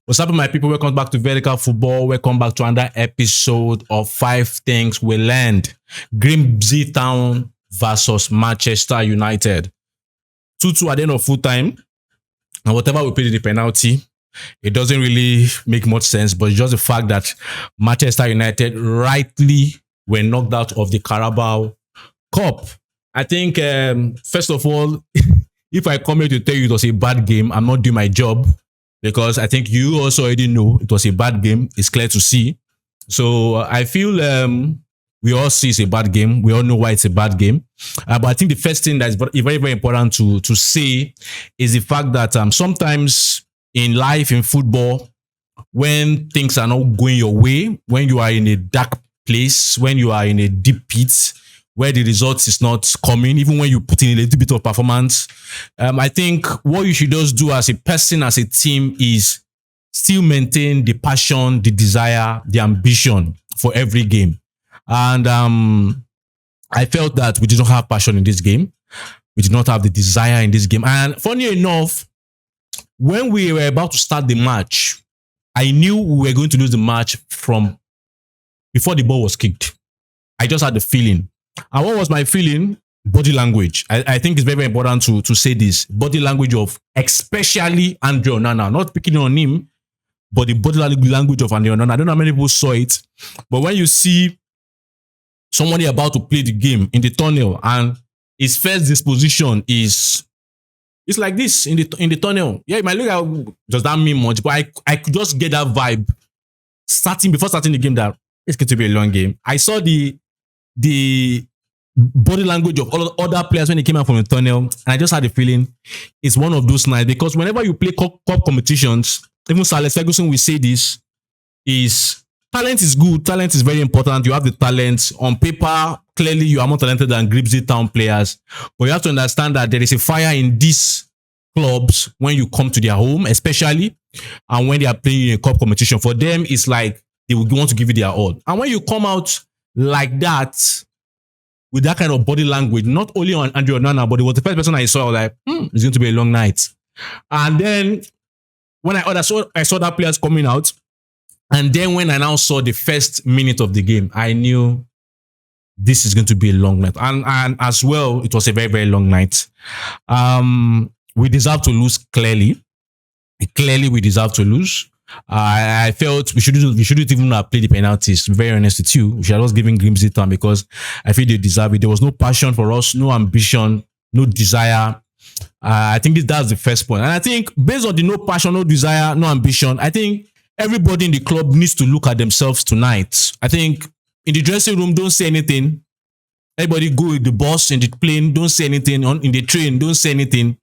What's up, my people? Welcome back to Vertical Football. Welcome back to another episode of 5 Things We Learned. Grimsby Town versus Manchester United. 2-2 at the end of full time. And whatever we paid the penalty, it doesn't really make much sense. But it's just the fact that Manchester United rightly were knocked out of the Carabao Cup. I think, first of all, if I come here to tell you it was a bad game, I'm not doing my job. Because I think you also already know it was a bad game. It's clear to see. So I feel we all see it's a bad game. We all know why it's a bad game. But I think the first thing that's very, very important to say is the fact that sometimes in life, in football, when things are not going your way, when you are in a dark place, when you are in a deep pit, where the results is not coming, even when you put in a little bit of performance. I think what you should just do as a person, as a team, is still maintain the passion, the desire, the ambition for every game. And I felt that we did not have passion in this game. We did not have the desire in this game. And funny enough, when we were about to start the match, I knew we were going to lose the match from before the ball was kicked. I just had the feeling. And what was my feeling? Body language. I think it's very, very important to say this. Body language of especially Andre Onana. Not picking on him, but the body language of Andre Onana. I don't know how many people saw it. But when you see somebody about to play the game in the tunnel and his first disposition is it's like this in the tunnel. Yeah, it might look like does that mean much? But I could just get that vibe before starting the game that it's going to be a long game. I saw the body language of all other players when they came out from the tunnel, and I just had the feeling it's one of those nights because whenever you play cup competitions, even Sir Alex Ferguson will say this: is talent is good, talent is very important. You have the talent on paper. Clearly, you are more talented than Grimsby Town players, but you have to understand that there is a fire in these clubs when you come to their home, especially, and when they are playing in a cup competition. For them, it's like they will want to give you their all, and when you come out like that, with that kind of body language, not only on Andre Onana, but it was the first person I saw, I was like, it's going to be a long night. And then when I saw that players coming out, and then when I now saw the first minute of the game, I knew this is going to be a long night. And as well, it was a very, very long night. We deserve to lose clearly. Clearly, we deserve to lose. I felt we shouldn't even have played the penalties. To be very honest with you, we should have just given Grimsby time because I feel they deserve it. There was no passion for us, no ambition, no desire. I think that's the first point. And I think based on the no passion, no desire, no ambition, I think everybody in the club needs to look at themselves tonight. I think in the dressing room, don't say anything. Everybody go with the bus in the plane, don't say anything. In the train, don't say anything.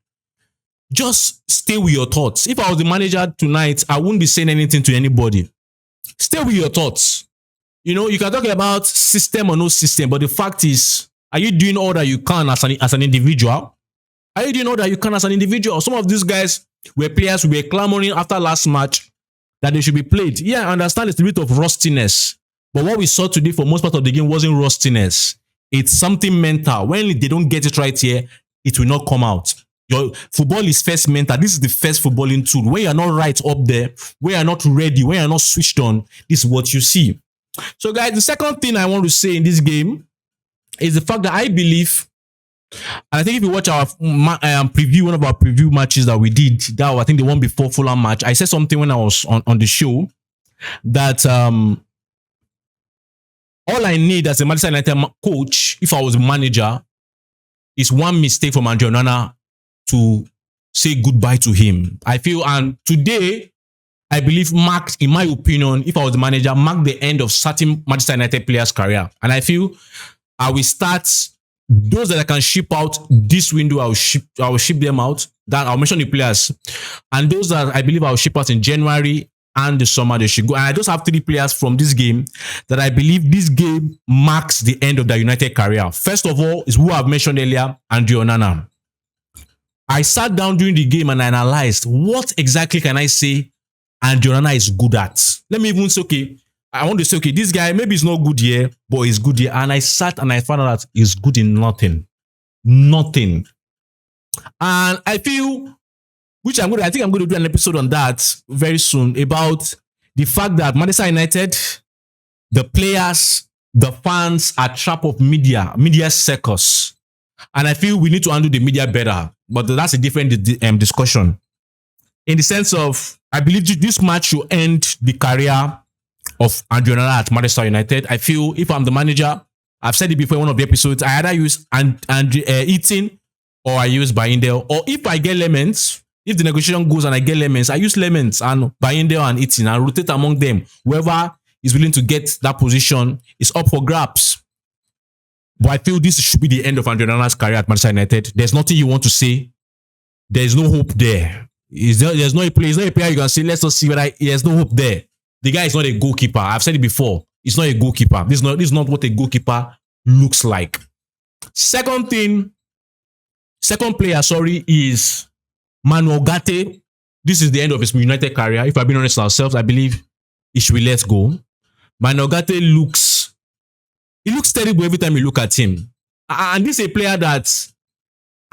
Just stay with your thoughts. If I was the manager tonight, I wouldn't be saying anything to anybody. Stay with your thoughts. You know, you can talk about system or no system, but the fact is, are you doing all that you can as an individual? Are you doing all that you can as an individual? Some of these guys were players who were clamoring after last match that they should be played. Yeah, I understand it's a bit of rustiness, but what we saw today for most part of the game wasn't rustiness. It's something mental. When they don't get it right here, it will not come out. Your football is first mental. This is the first footballing tool. When you're not right up there, when you're not ready, when you're not switched on, this is what you see. So, guys, the second thing I want to say in this game is the fact that I believe, and I think if you watch our preview, one of our preview matches that we did, that I think the one before Fulham match, I said something when I was on the show that all I need as a Manchester United coach, if I was a manager, is one mistake from Andre Onana to say goodbye to him. I feel, and today, I believe marked, in my opinion, if I was the manager, marked the end of certain Manchester United players' career. And I feel I will start those that I can ship out this window. I will ship them out. That I'll mention the players, and those that I believe I will ship out in January and the summer they should go. And I just have 3 players from this game that I believe this game marks the end of the United career. First of all, is who I've mentioned earlier, Andre Onana. I sat down during the game and I analyzed what exactly can I say Andre Onana is good at. Let me even say, okay, I want to say, okay, this guy, maybe he's not good here, but he's good here. And I sat and I found out that he's good in nothing. Nothing. And I feel which I think I'm going to do an episode on that very soon about the fact that Manchester United, the players, the fans are trapped of media circus. And I feel we need to handle the media better. But that's a different discussion. In the sense of, I believe this match should end the career of Andrew Onana at Manchester United. I feel if I'm the manager, I've said it before in one of the episodes, I either use Eaton or I use Bayindel. Or if I get Lemons, if the negotiation goes and I get Lemons, I use Lemons and Bayindel and Eaton and rotate among them. Whoever is willing to get that position is up for grabs. But I feel this should be the end of Andrew Onana's career at Manchester United. There's nothing you want to say. There's no hope there. There's no a player. It's not a player you can say, let's just see whether there's no hope there. The guy is not a goalkeeper. I've said it before. He's not a goalkeeper. This is not what a goalkeeper looks like. Second player, is Manuel Gatti. This is the end of his United career. If I've been honest with ourselves, I believe he should be let go. Manuel Gatti looks terrible every time you look at him. And this is a player that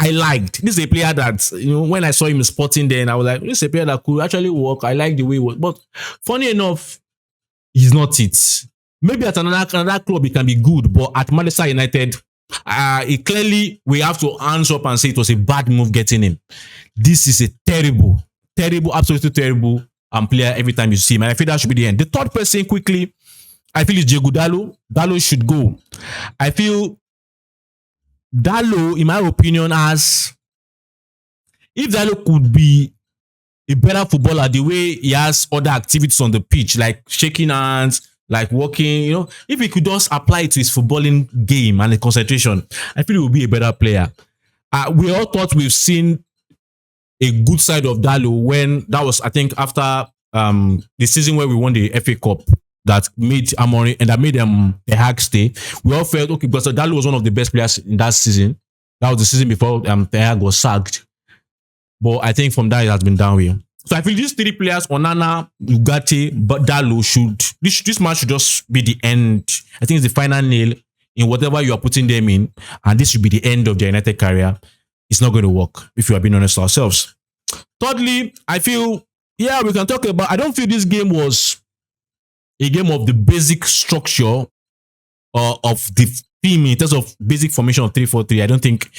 I liked. This is a player that, when I saw him in Sporting then, I was like, this is a player that could actually work. I like the way he was. But funny enough, he's not it. Maybe at another club, he can be good. But at Manchester United, we have to answer up and say it was a bad move getting him. This is a terrible, absolutely terrible player every time you see him. And I feel that should be the end. The third person, quickly, I feel is Diego Dalot. Dalot should go. I feel Dalot, in my opinion, if Dalot could be a better footballer the way he has other activities on the pitch, like shaking hands, like walking, if he could just apply it to his footballing game and the concentration, I feel he would be a better player. We all thought we've seen a good side of Dalot when that was, I think, after the season where we won the FA Cup that made Amorim and that made the Hag stay. We all felt okay because Dalot was one of the best players in that season. That was the season before the Hag was sacked. But I think from that it has been downhill. So I feel these three players, Onana, Ugarte, but Dalot this match should just be the end. I think it's the final nail in whatever you are putting them in, and this should be the end of their United career. It's not going to work if you are being honest with ourselves. Thirdly, I feel, we can talk about, I don't feel this game was a game of the basic structure of the team in terms of basic formation of 3-4-3. I don't think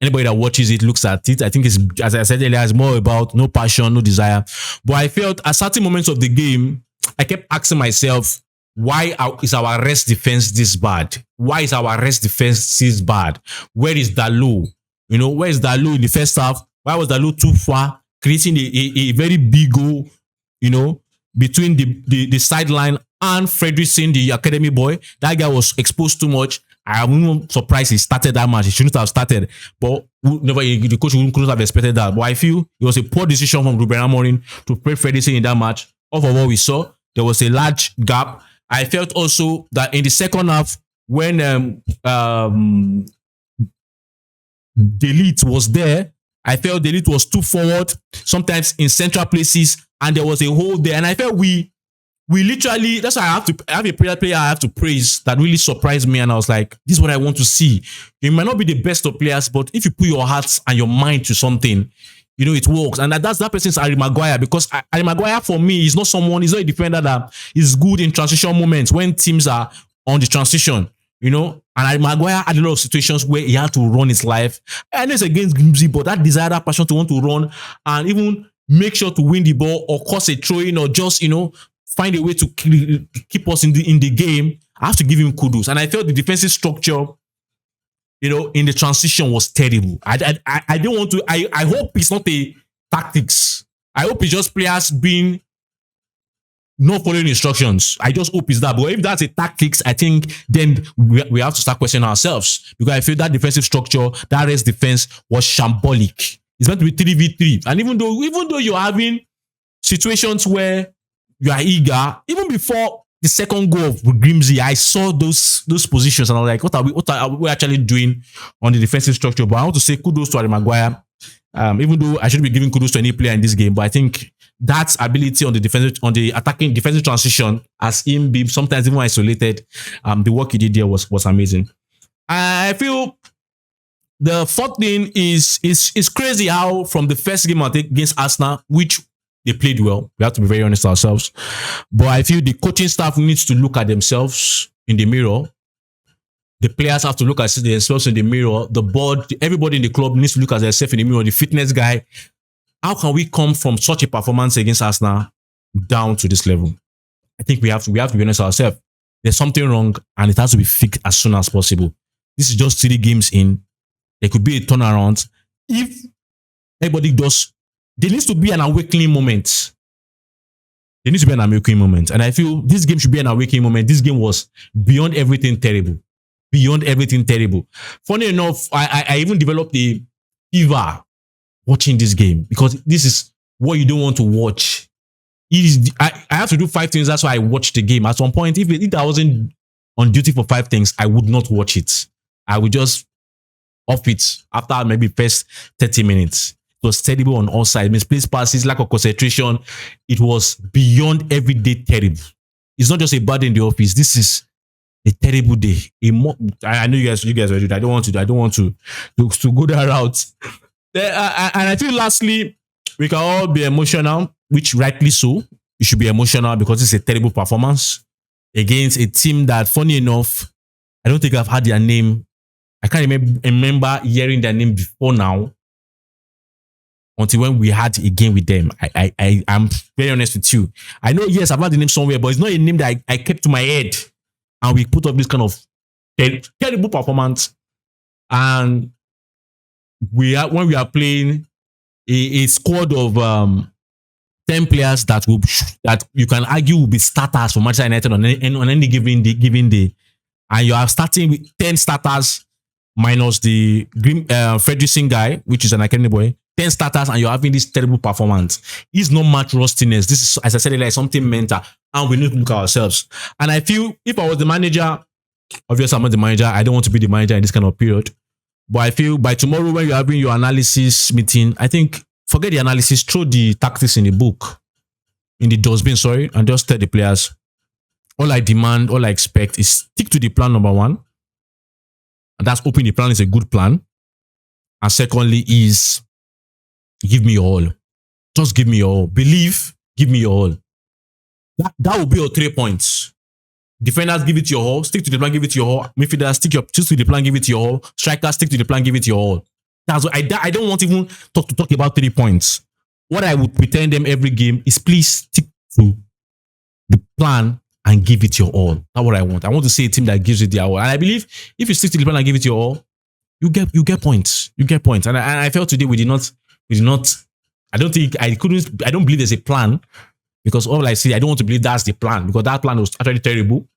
anybody that watches it looks at it. I think it's, as I said earlier, it's more about no passion, no desire. But I felt at certain moments of the game, I kept asking myself, why is our rest defense this bad? Why is our rest defense this bad? Where is Dalot? Where is Dalot in the first half? Why was Dalot too far, creating a very big goal, between the sideline and Fredrickson, the academy boy? That guy was exposed too much. I'm even surprised he started that match. He shouldn't have started. But the coach couldn't have expected that. But I feel it was a poor decision from Ruben Amorim to play Fredrickson in that match. Off of what we saw, there was a large gap. I felt also that in the second half, when Delete was there, I felt Delete was too forward, sometimes in central places, and there was a hole there. And I felt we literally, that's why I have a player I have to praise that really surprised me. And I was like, this is what I want to see. You might not be the best of players, but if you put your heart and your mind to something, it works. And that person's Harry Maguire, because Harry Maguire for me is not he's not a defender that is good in transition moments when teams are on the transition, And Harry Maguire had a lot of situations where he had to run his life. And it's against Grimsby, but that desire, that passion to want to run and even make sure to win the ball or cause a throw-in or just, find a way to keep us in the game, I have to give him kudos. And I felt the defensive structure, in the transition was terrible. I don't want to, I hope it's not a tactics. I hope it's just players being not following instructions. I just hope it's that. But if that's a tactics, I think then we have to start questioning ourselves, because I feel that defensive structure, that rest defense was shambolic. It's meant to be 3v3. And even though you're having situations where you are eager, even before the second goal of Grimsby, I saw those positions and I was like, what are we actually doing on the defensive structure? But I want to say kudos to Harry Maguire. Even though I shouldn't be giving kudos to any player in this game, but I think that ability on the attacking defensive transition, as him being sometimes even isolated, the work he did there was amazing. I feel The fourth thing is crazy how from the first game I think against Arsenal, which they played well. We have to be very honest ourselves. But I feel the coaching staff needs to look at themselves in the mirror. The players have to look at themselves in the mirror. The board, everybody in the club needs to look at themselves in the mirror. The fitness guy. How can we come from such a performance against Arsenal down to this level? I think we have to be honest ourselves. There's something wrong and it has to be fixed as soon as possible. This is just 3 games in. There could be a turnaround. If everybody does, there needs to be an awakening moment. There needs to be an awakening moment. And I feel this game should be an awakening moment. This game was beyond everything terrible. Beyond everything terrible. Funny enough, I even developed a fever watching this game because this is what you don't want to watch. I have to do 5 things. That's why I watched the game. At some point, if I wasn't on duty for 5 things, I would not watch it. I would just off it after maybe first 30 minutes. It was terrible on all sides. Misplaced passes, lack of concentration. It was beyond everyday terrible. It's not just a bad day in the office. This is a terrible day. I know you guys will do that. I don't want to go that route. And I think lastly, we can all be emotional, which rightly so. You should be emotional because it's a terrible performance against a team that, funny enough, I don't think I've had their name. I can't remember hearing their name before now. Until when we had a game with them. I'm very honest with you. I know, yes, I've had the name somewhere, but it's not a name that I kept to my head. And we put up this kind of terrible performance. And when we are playing a squad of 10 players that you can argue will be starters for Manchester United on any given day. And you are starting with 10 starters minus the Fredrickson guy, which is an academy boy. 10 starters and you're having this terrible performance. It's not much rustiness. This is, as I said, like something mental. And we need to look at ourselves. And I feel if I was the manager, obviously I'm not the manager. I don't want to be the manager in this kind of period. But I feel by tomorrow when you're having your analysis meeting, I think forget the analysis, throw the tactics in the book, in the dustbin, and just tell the players, all I demand, all I expect is stick to the plan number 1. And that's hoping the plan is a good plan. And secondly is give me your all. Just give me your all. Believe, give me your all. That will be your 3 points. Defenders, give it your all. Stick to the plan, give it your all. Midfielders, stick to the plan, give it your all. Strikers, stick to the plan, give it your all. That's what I don't want even talk about 3 points. What I would pretend them every game is please stick to the plan and give it your all. That's what I want. I want to see a team that gives it their all. And I believe if you stick to the plan and give it your all, you get points. You get points. And I felt today we did not. I don't believe there's a plan because all I see, I don't want to believe that's the plan because that plan was actually terrible.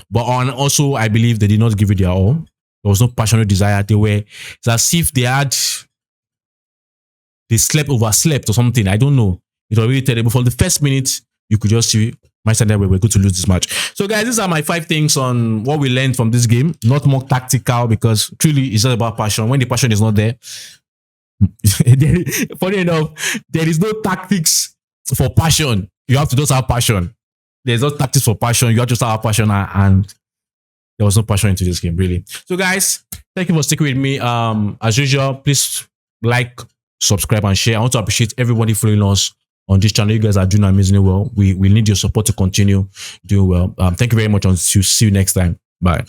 But also, I believe they did not give it their all. There was no passionate desire. It's as if they overslept or something. I don't know. It was really terrible. From the first minute, you could just see Manchester United were going to lose this match. So guys, these are my 5 things on what we learned from this game. Not more tactical because truly it's not about passion. When the passion is not there, funny enough, there is no tactics for passion. You have to just have passion. There's no tactics for passion. You have to just have passion, and there was no passion into this game, really. So, guys, thank you for sticking with me. As usual, please like, subscribe, and share. I want to appreciate everybody following us on this channel. You guys are doing amazingly well. We need your support to continue doing well. Thank you very much, and see you next time. Bye.